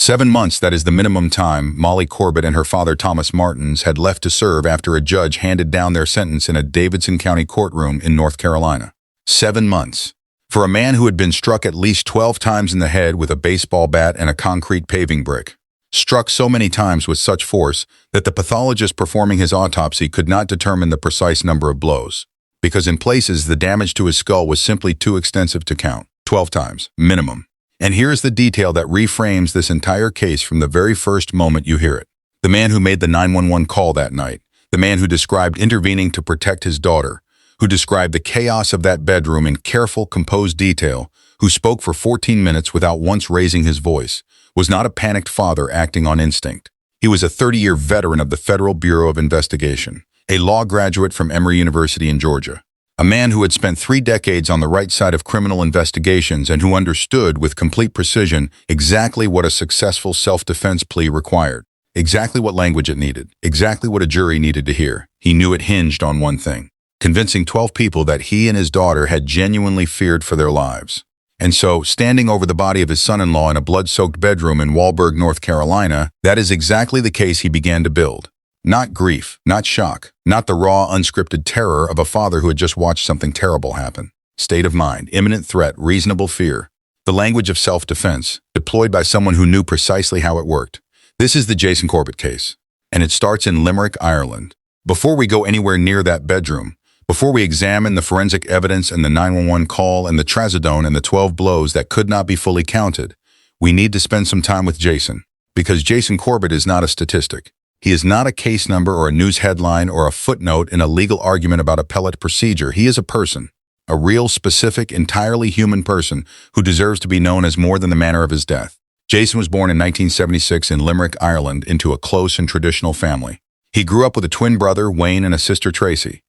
7 months, that is the minimum time Molly Corbett and her father Thomas Martens had left to serve after a judge handed down their sentence in a Davidson County courtroom in North Carolina. 7 months. For a man who had been struck at least 12 times in the head with a baseball bat and a concrete paving brick. Struck so many times with such force that the pathologist performing his autopsy could not determine the precise number of blows, because in places the damage to his skull was simply too extensive to count. 12 times, minimum. And here's the detail that reframes this entire case from the very first moment you hear it. The man who made the 911 call that night, the man who described intervening to protect his daughter, who described the chaos of that bedroom in careful, composed detail, who spoke for 14 minutes without once raising his voice, was not a panicked father acting on instinct. He was a 30-year veteran of the Federal Bureau of Investigation, a law graduate from Emory University in Georgia, a man who had spent 3 decades on the right side of criminal investigations and who understood with complete precision exactly what a successful self-defense plea required, exactly what language it needed, exactly what a jury needed to hear. He knew it hinged on one thing: convincing 12 people that he and his daughter had genuinely feared for their lives. And so, standing over the body of his son-in-law in a blood-soaked bedroom in Walburg, North Carolina, that is exactly the case he began to build. Not grief, not shock, not the raw, unscripted terror of a father who had just watched something terrible happen. State of mind, imminent threat, reasonable fear. The language of self-defense, deployed by someone who knew precisely how it worked. This is the Jason Corbett case, and it starts in Limerick, Ireland. Before we go anywhere near that bedroom, before we examine the forensic evidence and the 911 call and the trazodone and the 12 blows that could not be fully counted, we need to spend some time with Jason, because Jason Corbett is not a statistic. He is not a case number or a news headline or a footnote in a legal argument about appellate procedure. He is a person, a real, specific, entirely human person who deserves to be known as more than the manner of his death. Jason was born in 1976 in Limerick, Ireland, into a close and traditional family. He grew up with a twin brother, Wayne, and a sister, Tracy.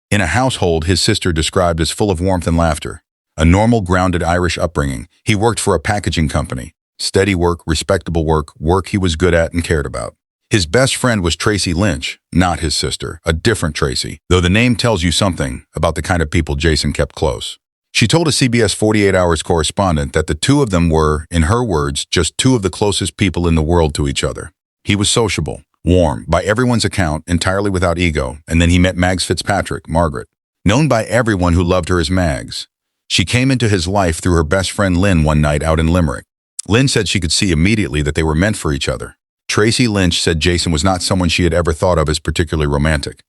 In a household his sister described as full of warmth and laughter. A normal, grounded Irish upbringing. He worked for a packaging company. Steady work, respectable work, work he was good at and cared about. His best friend was Tracy Lynch, not his sister, a different Tracy, though the name tells you something about the kind of people Jason kept close. She told a CBS 48 Hours correspondent that the two of them were, in her words, just two of the closest people in the world to each other. He was sociable, warm, by everyone's account, entirely without ego, and then he met Mags Fitzpatrick, Margaret. Known by everyone who loved her as Mags. She came into his life through her best friend Lynn one night out in Limerick. Lynn said she could see immediately that they were meant for each other. Tracy Lynch said Jason was not someone she had ever thought of as particularly romantic.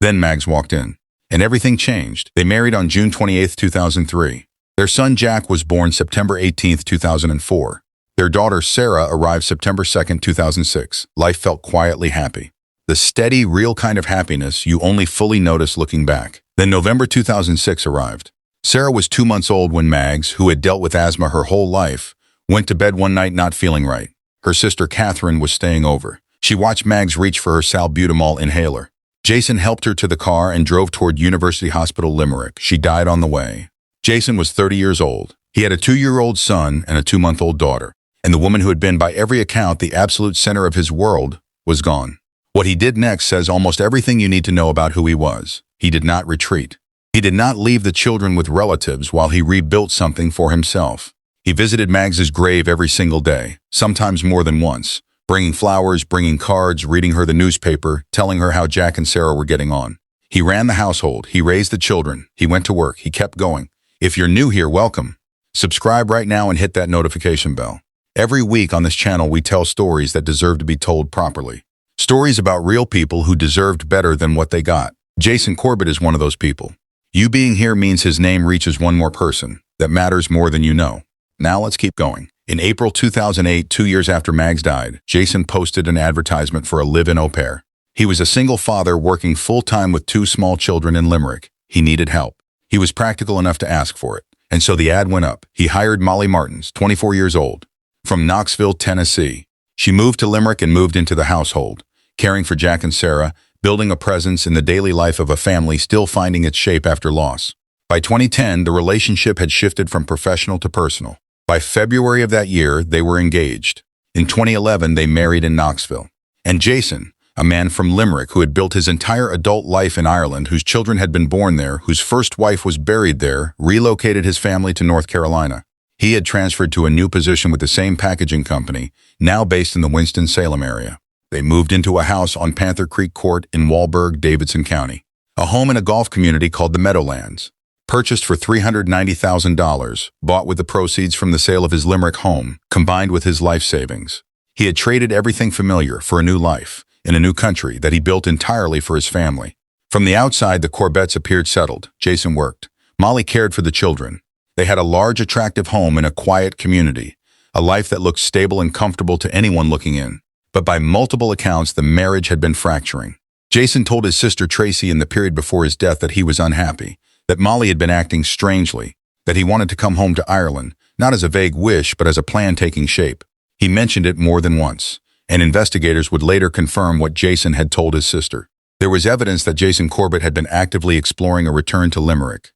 Then Mags walked in, and everything changed. They married on June 28, 2003. Their son Jack was born September 18, 2004. Their daughter Sarah arrived September 2, 2006. Life felt quietly happy. The steady, real kind of happiness you only fully notice looking back. Then November 2006 arrived. Sarah was 2 months old when Mags, who had dealt with asthma her whole life, went to bed one night not feeling right. Her sister Catherine was staying over. She watched Mags reach for her salbutamol inhaler. Jason helped her to the car and drove toward University Hospital Limerick. She died on the way. Jason was 30 years old. He had a 2-year-old son and a 2-month-old daughter. And the woman who had been, by every account, the absolute center of his world was gone. What he did next says almost everything you need to know about who he was. He did not retreat. He did not leave the children with relatives while he rebuilt something for himself. He visited Mags's grave every single day, sometimes more than once, bringing flowers, bringing cards, reading her the newspaper, telling her how Jack and Sarah were getting on. He ran the household. He raised the children. He went to work. He kept going. If you're new here, welcome. Subscribe right now and hit that notification bell. Every week on this channel, we tell stories that deserve to be told properly. Stories about real people who deserved better than what they got. Jason Corbett is one of those people. You being here means his name reaches one more person that matters more than you know. Now let's keep going. In April 2008, 2 years after Mags died, Jason posted an advertisement for a live-in au pair. He was a single father working full-time with 2 small children in Limerick. He needed help. He was practical enough to ask for it. And so the ad went up. He hired Molly Martens, 24 years old, from Knoxville, Tennessee. She moved to Limerick and moved into the household, caring for Jack and Sarah, building a presence in the daily life of a family still finding its shape after loss. By 2010, the relationship had shifted from professional to personal. By February of that year, they were engaged. In 2011, they married in Knoxville. And Jason, a man from Limerick who had built his entire adult life in Ireland, whose children had been born there, whose first wife was buried there, relocated his family to North Carolina. He had transferred to a new position with the same packaging company, now based in the Winston-Salem area. They moved into a house on Panther Creek Court in Walberg, Davidson County, a home in a golf community called the Meadowlands. Purchased for $390,000, bought with the proceeds from the sale of his Limerick home, combined with his life savings. He had traded everything familiar for a new life, in a new country that he built entirely for his family. From the outside, the Corbetts appeared settled. Jason worked. Molly cared for the children. They had a large, attractive home in a quiet community, a life that looked stable and comfortable to anyone looking in. But by multiple accounts, the marriage had been fracturing. Jason told his sister Tracy in the period before his death that he was unhappy, that Molly had been acting strangely, that he wanted to come home to Ireland, not as a vague wish, but as a plan taking shape. He mentioned it more than once, and investigators would later confirm what Jason had told his sister. There was evidence that Jason Corbett had been actively exploring a return to Limerick,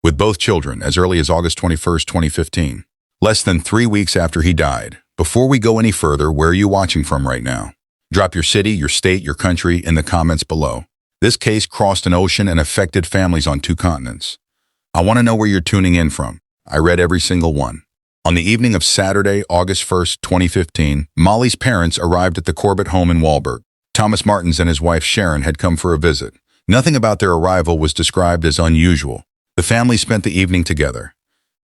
with both children, as early as August 21, 2015. Less than 3 weeks after he died. Before we go any further, where are you watching from right now? Drop your city, your state, your country in the comments below. This case crossed an ocean and affected families on 2 continents. I want to know where you're tuning in from. I read every single one. On the evening of Saturday, August 1st, 2015, Molly's parents arrived at the Corbett home in Walberg. Thomas Martens and his wife Sharon had come for a visit. Nothing about their arrival was described as unusual. The family spent the evening together.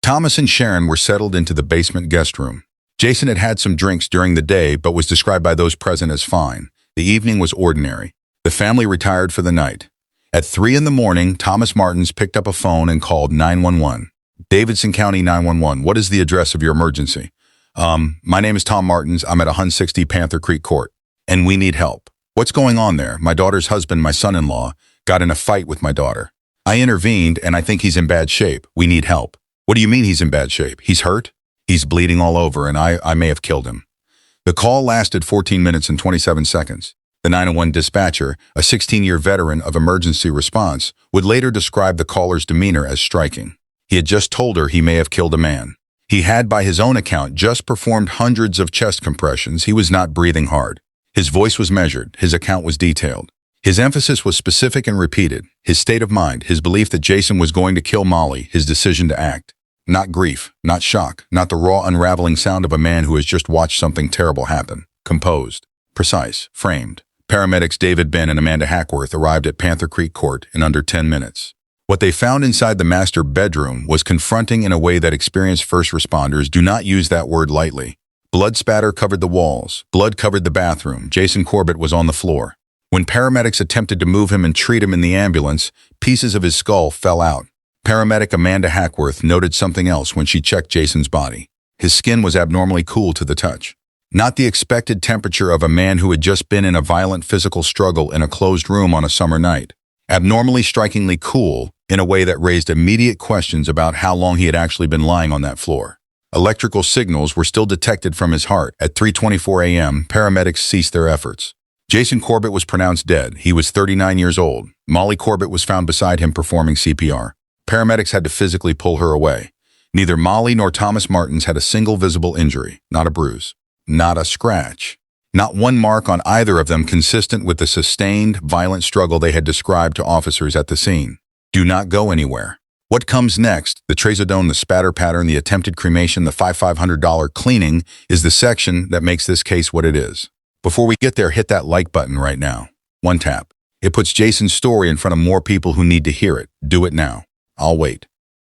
Thomas and Sharon were settled into the basement guest room. Jason had had some drinks during the day but was described by those present as fine. The evening was ordinary. The family retired for the night. At 3 in the morning, Thomas Martens picked up a phone and called 911. Davidson County 911, what is the address of your emergency? My name is Tom Martens. I'm at 160 Panther Creek Court, and we need help. What's going on there? My daughter's husband, my son-in-law, got in a fight with my daughter. I intervened, and I think he's in bad shape. We need help. What do you mean he's in bad shape? He's hurt? He's bleeding all over, and I may have killed him. The call lasted 14 minutes and 27 seconds. The 911 dispatcher, a 16-year veteran of emergency response, would later describe the caller's demeanor as striking. He had just told her he may have killed a man. He had, by his own account, just performed hundreds of chest compressions. He was not breathing hard. His voice was measured. His account was detailed. His emphasis was specific and repeated. His state of mind, his belief that Jason was going to kill Molly, his decision to act. Not grief, not shock, not the raw unraveling sound of a man who has just watched something terrible happen. Composed, precise, framed. Paramedics David Ben and Amanda Hackworth arrived at Panther Creek Court in under 10 minutes. What they found inside the master bedroom was confronting in a way that experienced first responders do not use that word lightly. Blood spatter covered the walls. Blood covered the bathroom. Jason Corbett was on the floor. When paramedics attempted to move him and treat him in the ambulance, pieces of his skull fell out. Paramedic Amanda Hackworth noted something else when she checked Jason's body. His skin was abnormally cool to the touch. Not the expected temperature of a man who had just been in a violent physical struggle in a closed room on a summer night. Abnormally strikingly cool in a way that raised immediate questions about how long he had actually been lying on that floor. Electrical signals were still detected from his heart. At 3:24 a.m., paramedics ceased their efforts. Jason Corbett was pronounced dead. He was 39 years old. Molly Corbett was found beside him performing CPR. Paramedics had to physically pull her away. Neither Molly nor Thomas Martens had a single visible injury, not a bruise, not a scratch. Not one mark on either of them consistent with the sustained, violent struggle they had described to officers at the scene. Do not go anywhere. What comes next, the trazodone, the spatter pattern, the attempted cremation, the $500 cleaning, is the section that makes this case what it is. Before we get there, hit that like button right now. One tap. It puts Jason's story in front of more people who need to hear it. Do it now. I'll wait.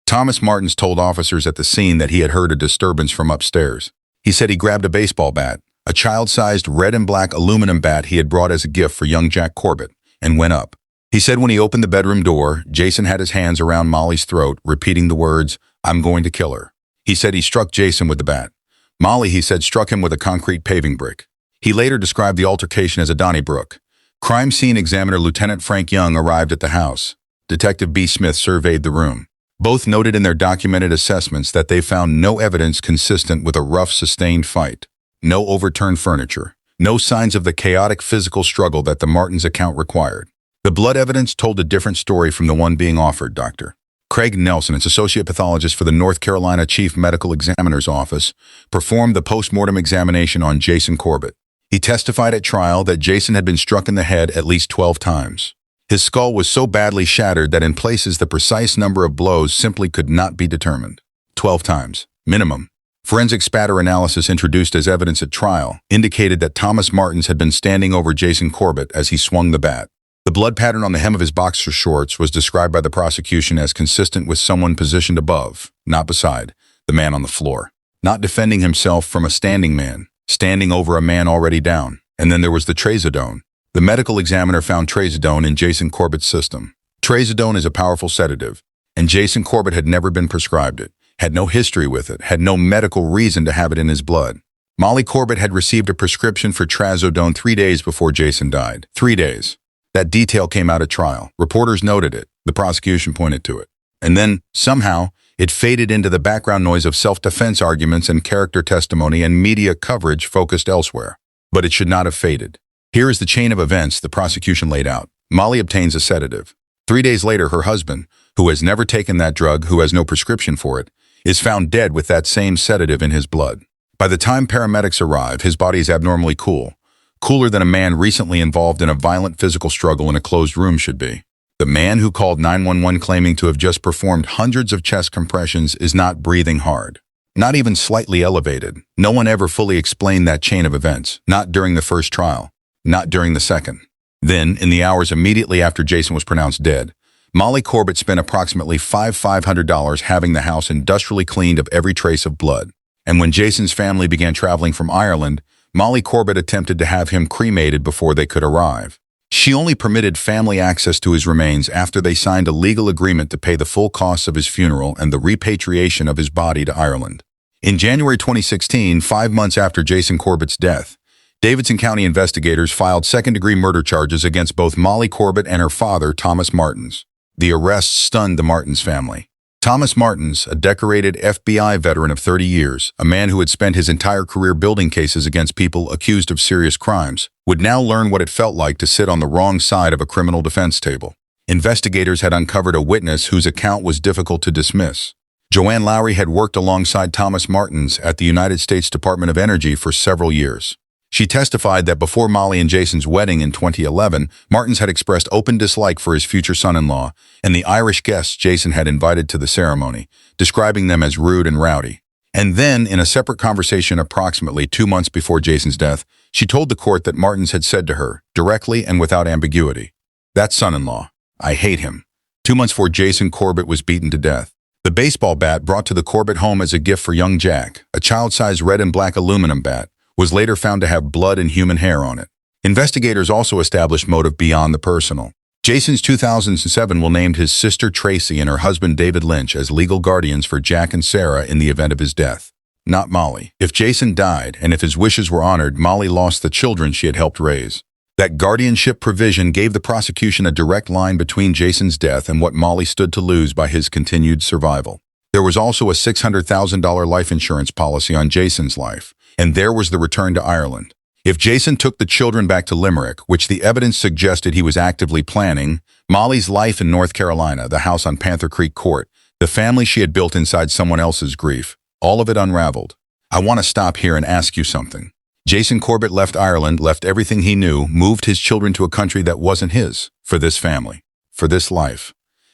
Thomas Martens told officers at the scene that he had heard a disturbance from upstairs. He said he grabbed a baseball bat, a child-sized red and black aluminum bat he had brought as a gift for young Jack Corbett, and went up. He said when he opened the bedroom door, Jason had his hands around Molly's throat, repeating the words, "I'm going to kill her." He said he struck Jason with the bat. Molly, he said, struck him with a concrete paving brick. He later described the altercation as a Donnybrook. Crime scene examiner Lieutenant Frank Young arrived at the house. Detective B. Smith surveyed the room. Both noted in their documented assessments that they found no evidence consistent with a rough, sustained fight. No overturned furniture. No signs of the chaotic physical struggle that the Martens account required. The blood evidence told a different story from the one being offered, Dr. Craig Nelson, an associate pathologist for the North Carolina Chief Medical Examiner's Office, performed the post-mortem examination on Jason Corbett. He testified at trial that Jason had been struck in the head at least 12 times. His skull was so badly shattered that in places the precise number of blows simply could not be determined. 12 times. minimum. Forensic spatter analysis introduced as evidence at trial indicated that Thomas Martens had been standing over Jason Corbett as he swung the bat. The blood pattern on the hem of his boxer shorts was described by the prosecution as consistent with someone positioned above, not beside, the man on the floor. Not defending himself from a standing man, standing over a man already down. And then there was the trazodone. The medical examiner found trazodone in Jason Corbett's system. Trazodone is a powerful sedative, and Jason Corbett had never been prescribed it, had no history with it, had no medical reason to have it in his blood. Molly Corbett had received a prescription for trazodone 3 days before Jason died. 3 days. That detail came out at trial. Reporters noted it. The prosecution pointed to it. And then, somehow, it faded into the background noise of self-defense arguments and character testimony, and media coverage focused elsewhere. But it should not have faded. Here is the chain of events the prosecution laid out. Molly obtains a sedative. 3 days later, her husband, who has never taken that drug, who has no prescription for it, is found dead with that same sedative in his blood. By the time paramedics arrive, his body is abnormally cool, cooler than a man recently involved in a violent physical struggle in a closed room should be. The man who called 911 claiming to have just performed hundreds of chest compressions is not breathing hard. Not even slightly elevated. No one ever fully explained that chain of events, not during the first trial, not during the second. Then, in the hours immediately after Jason was pronounced dead, Molly Corbett spent approximately $500 having the house industrially cleaned of every trace of blood. And when Jason's family began traveling from Ireland, Molly Corbett attempted to have him cremated before they could arrive. She only permitted family access to his remains after they signed a legal agreement to pay the full costs of his funeral and the repatriation of his body to Ireland. In January 2016, 5 months after Jason Corbett's death, Davidson County investigators filed second-degree murder charges against both Molly Corbett and her father, Thomas Martens. The arrests stunned the Martens family. Thomas Martens, a decorated FBI veteran of 30 years, a man who had spent his entire career building cases against people accused of serious crimes, would now learn what it felt like to sit on the wrong side of a criminal defense table. Investigators had uncovered a witness whose account was difficult to dismiss. Joanne Lowry had worked alongside Thomas Martens at the United States Department of Energy for several years. She testified that before Molly and Jason's wedding in 2011, Martens had expressed open dislike for his future son-in-law and the Irish guests Jason had invited to the ceremony, describing them as rude and rowdy. And then, in a separate conversation approximately 2 months before Jason's death, she told the court that Martens had said to her, directly and without ambiguity, "That son-in-law, I hate him." 2 months before Jason Corbett was beaten to death. The baseball bat brought to the Corbett home as a gift for young Jack, a child-sized red and black aluminum bat, was later found to have blood and human hair on it. Investigators also established motive beyond the personal. Jason's 2007 will named his sister Tracy and her husband David Lynch as legal guardians for Jack and Sarah in the event of his death. Not Molly. If Jason died, and if his wishes were honored, Molly lost the children she had helped raise. That guardianship provision gave the prosecution a direct line between Jason's death and what Molly stood to lose by his continued survival. There was also a $600,000 life insurance policy on Jason's life, and there was the return to Ireland. If Jason took the children back to Limerick, which the evidence suggested he was actively planning, Molly's life in North Carolina, the house on Panther Creek Court, the family she had built inside someone else's grief, all of it unraveled. I want to stop here and ask you something. Jason Corbett left Ireland, left everything he knew, moved his children to a country that wasn't his, for this family, for this life.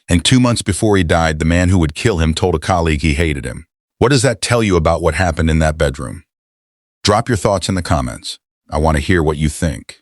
And 2 months before he died, the man who would kill him told a colleague he hated him. What does that tell you about what happened in that bedroom? Drop your thoughts in the comments. I want to hear what you think.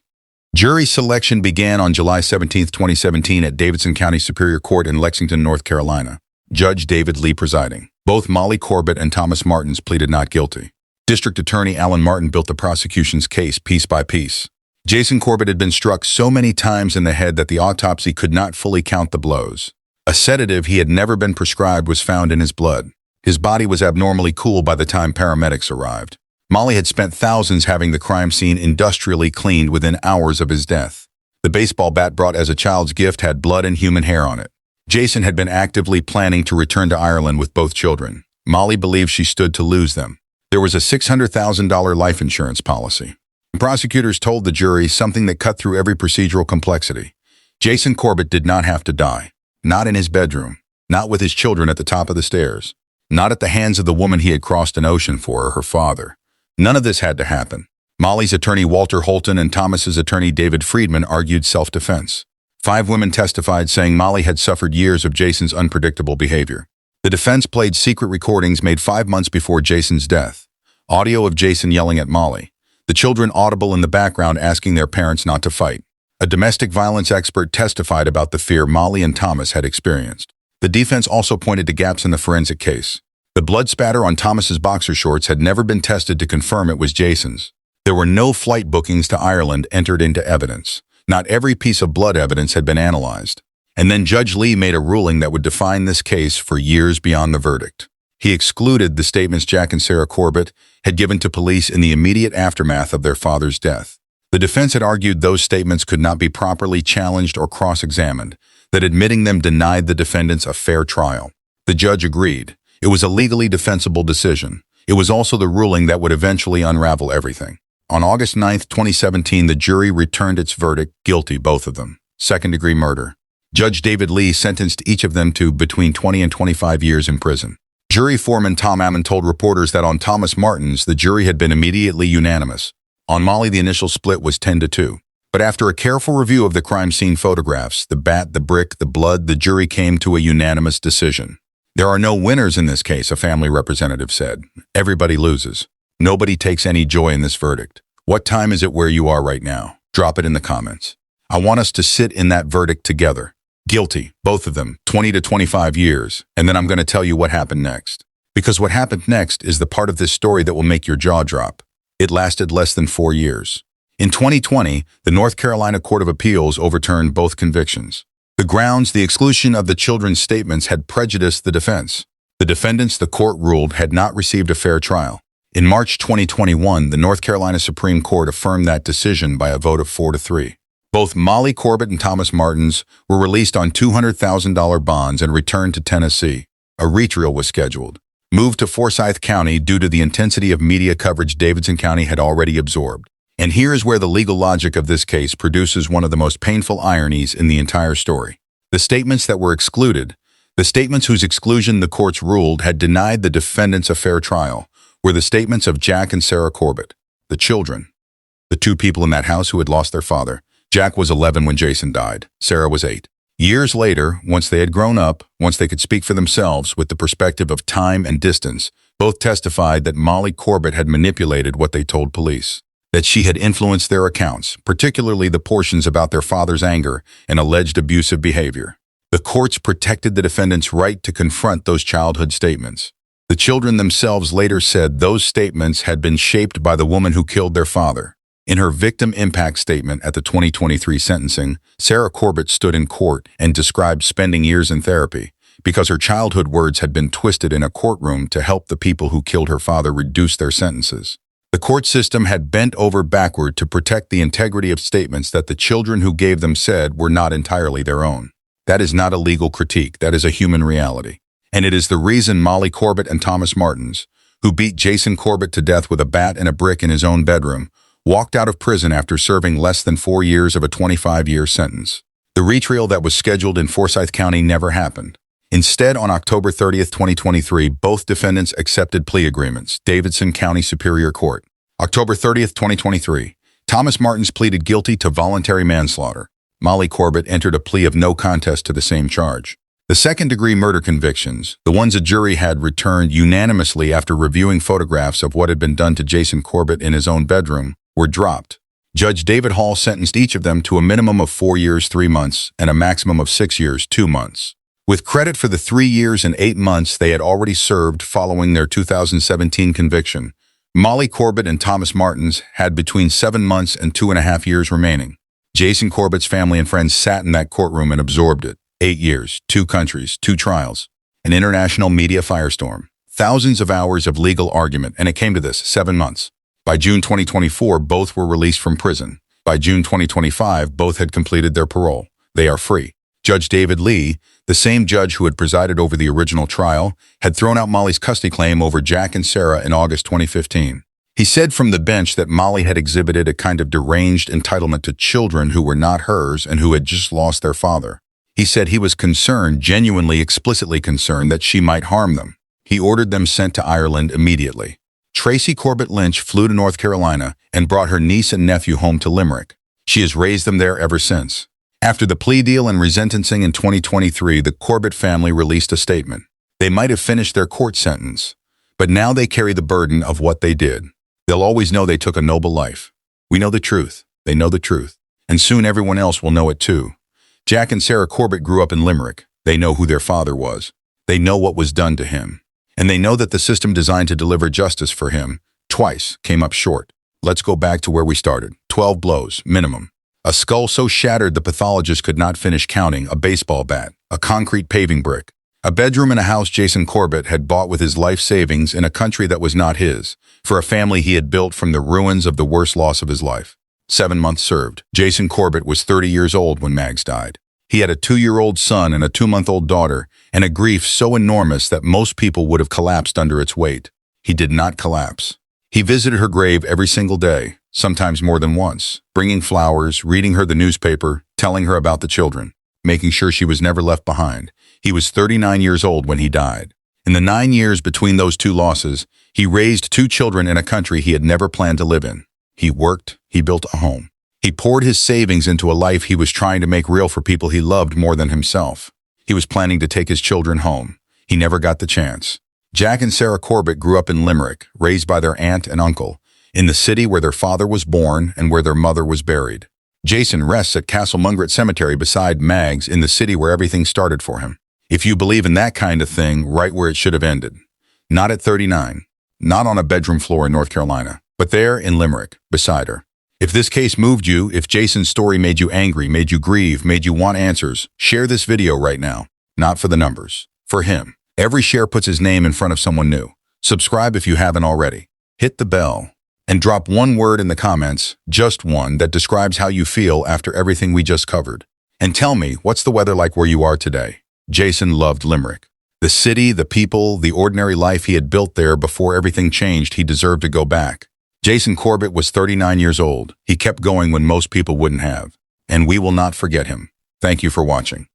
Jury selection began on July 17, 2017 at Davidson County Superior Court in Lexington, North Carolina. Judge David Lee presiding. Both Molly Corbett and Thomas Martens pleaded not guilty. District Attorney Alan Martin built the prosecution's case piece by piece. Jason Corbett had been struck so many times in the head that the autopsy could not fully count the blows. A sedative he had never been prescribed was found in his blood. His body was abnormally cool by the time paramedics arrived. Molly had spent thousands having the crime scene industrially cleaned within hours of his death. The baseball bat brought as a child's gift had blood and human hair on it. Jason had been actively planning to return to Ireland with both children. Molly believed she stood to lose them. There was a $600,000 life insurance policy. Prosecutors told the jury something that cut through every procedural complexity. Jason Corbett did not have to die. Not in his bedroom. Not with his children at the top of the stairs. Not at the hands of the woman he had crossed an ocean for, her father. None of this had to happen. Molly's attorney Walter Holton and Thomas's attorney David Friedman argued self-defense. 5 women testified saying Molly had suffered years of Jason's unpredictable behavior. The defense played secret recordings made 5 months before Jason's death. Audio of Jason yelling at Molly. The children audible in the background asking their parents not to fight. A domestic violence expert testified about the fear Molly and Thomas had experienced. The defense also pointed to gaps in the forensic case. The blood spatter on Thomas's boxer shorts had never been tested to confirm it was Jason's. There were no flight bookings to Ireland entered into evidence. Not every piece of blood evidence had been analyzed. And then Judge Lee made a ruling that would define this case for years beyond the verdict. He excluded the statements Jack and Sarah Corbett had given to police in the immediate aftermath of their father's death. The defense had argued those statements could not be properly challenged or cross-examined, that admitting them denied the defendants a fair trial. The judge agreed. It was a legally defensible decision. It was also the ruling that would eventually unravel everything. On August 9, 2017, the jury returned its verdict, guilty, both of them, second-degree murder. Judge David Lee sentenced each of them to between 20 and 25 years in prison. Jury foreman Tom Ammon told reporters that on Thomas Martens, the jury had been immediately unanimous. On Molly, the initial split was 10-2. But after a careful review of the crime scene photographs, the bat, the brick, the blood, the jury came to a unanimous decision. There are no winners in this case, a family representative said. Everybody loses. Nobody takes any joy in this verdict. What time is it where you are right now? Drop it in the comments. I want us to sit in that verdict together. Guilty, both of them, 20 to 25 years, and then I'm going to tell you what happened next. Because what happened next is the part of this story that will make your jaw drop. It lasted less than 4 years. In 2020, the North Carolina Court of Appeals overturned both convictions. The grounds, the exclusion of the children's statements had prejudiced the defense. The defendants, the court ruled, had not received a fair trial. In March 2021, the North Carolina Supreme Court affirmed that decision by a vote of 4-3. Both Molly Corbett and Thomas Martens were released on $200,000 bonds and returned to Tennessee. A retrial was scheduled. Moved to Forsyth County due to the intensity of media coverage Davidson County had already absorbed. And here is where the legal logic of this case produces one of the most painful ironies in the entire story. The statements that were excluded, the statements whose exclusion the courts ruled had denied the defendants a fair trial, were the statements of Jack and Sarah Corbett, the children, the two people in that house who had lost their father. Jack was 11 when Jason died. Sarah was 8. Years later, once they had grown up, once they could speak for themselves with the perspective of time and distance, both testified that Molly Corbett had manipulated what they told police, that she had influenced their accounts, particularly the portions about their father's anger and alleged abusive behavior. The courts protected the defendant's right to confront those childhood statements. The children themselves later said those statements had been shaped by the woman who killed their father. In her victim impact statement at the 2023 sentencing, Sarah Corbett stood in court and described spending years in therapy because her childhood words had been twisted in a courtroom to help the people who killed her father reduce their sentences. The court system had bent over backward to protect the integrity of statements that the children who gave them said were not entirely their own. That is not a legal critique, that is a human reality. And it is the reason Molly Corbett and Thomas Martens, who beat Jason Corbett to death with a bat and a brick in his own bedroom, walked out of prison after serving less than 4 years of a 25-year sentence. The retrial that was scheduled in Forsyth County never happened. Instead, on October 30, 2023, both defendants accepted plea agreements, Davidson County Superior Court. October 30, 2023, Thomas Martens pleaded guilty to voluntary manslaughter. Molly Corbett entered a plea of no contest to the same charge. The second-degree murder convictions, the ones a jury had returned unanimously after reviewing photographs of what had been done to Jason Corbett in his own bedroom, were dropped. Judge David Hall sentenced each of them to a minimum of 4 years, 3 months, and a maximum of 6 years, 2 months. With credit for the 3 years and 8 months they had already served following their 2017 conviction, Molly Corbett and Thomas Martens had between 7 months and 2.5 years remaining. Jason Corbett's family and friends sat in that courtroom and absorbed it. 8 years, 2 countries, 2 trials, an international media firestorm, thousands of hours of legal argument, and it came to this, 7 months. By June 2024, both were released from prison. By June 2025, both had completed their parole. They are free. Judge David Lee, the same judge who had presided over the original trial, had thrown out Molly's custody claim over Jack and Sarah in August 2015. He said from the bench that Molly had exhibited a kind of deranged entitlement to children who were not hers and who had just lost their father. He said he was concerned, genuinely, explicitly concerned, that she might harm them. He ordered them sent to Ireland immediately. Tracy Corbett Lynch flew to North Carolina and brought her niece and nephew home to Limerick. She has raised them there ever since. After the plea deal and resentencing in 2023, the Corbett family released a statement. They They might have finished their court sentence, but now they carry the burden of what they did. They'll always know they took a noble life. We know the truth. They know the truth. And soon everyone else will know it too. Jack and Sarah Corbett grew up in Limerick. They know who their father was. They know what was done to him. And they know that the system designed to deliver justice for him twice came up short. Let's go back to where we started. 12 blows, minimum. A skull so shattered the pathologist could not finish counting, a baseball bat, a concrete paving brick, a bedroom in a house Jason Corbett had bought with his life savings in a country that was not his, for a family he had built from the ruins of the worst loss of his life. 7 months served. Jason Corbett was 30 years old when Mags died. He had a 2-year-old son and a 2-month-old daughter, and a grief so enormous that most people would have collapsed under its weight. He did not collapse. He visited her grave every single day, sometimes more than once, bringing flowers, reading her the newspaper, telling her about the children, making sure she was never left behind. He was 39 years old when he died. In the 9 years between those two losses, he raised 2 children in a country he had never planned to live in. He worked, he built a home. He poured his savings into a life he was trying to make real for people he loved more than himself. He was planning to take his children home. He never got the chance. Jack and Sarah Corbett grew up in Limerick, raised by their aunt and uncle, in the city where their father was born and where their mother was buried. Jason rests at Castle Mungret Cemetery beside Mags in the city where everything started for him. If you believe in that kind of thing, right where it should have ended. Not at 39, not on a bedroom floor in North Carolina, but there in Limerick, beside her. If this case moved you, if Jason's story made you angry, made you grieve, made you want answers, share this video right now. Not for the numbers, for him. Every share puts his name in front of someone new. Subscribe if you haven't already. Hit the bell. And drop one word in the comments, just one, that describes how you feel after everything we just covered. And tell me, what's the weather like where you are today? Jason loved Limerick. The city, the people, the ordinary life he had built there before everything changed. He deserved to go back. Jason Corbett was 39 years old. He kept going when most people wouldn't have. And we will not forget him. Thank you for watching.